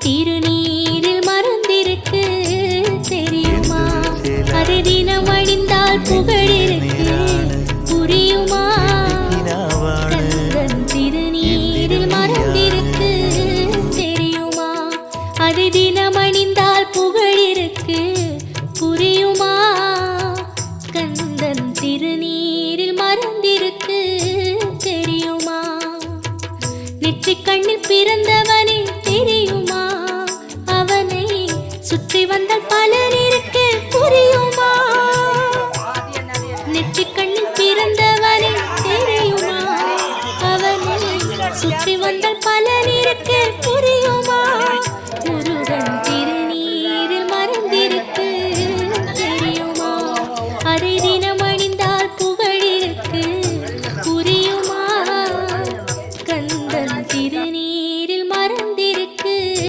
திருநீரில் மறந்திருக்கு தெரியுமா? அதை தினம் அணிந்தால் புகழிருக்கு புரியுமா? கந்தன் திருநீரில் மறந்திருக்கு தெரியுமா? அதை தினம் அணிந்தால் புகழிருக்கு புரியுமா? கந்தன் திருநீரில் மறந்திருக்கு தெரியுமா? நெற்றிக் கண்ணில் பிறந்தவனே தெரியுமா? அவனை சுற்றி வந்தால்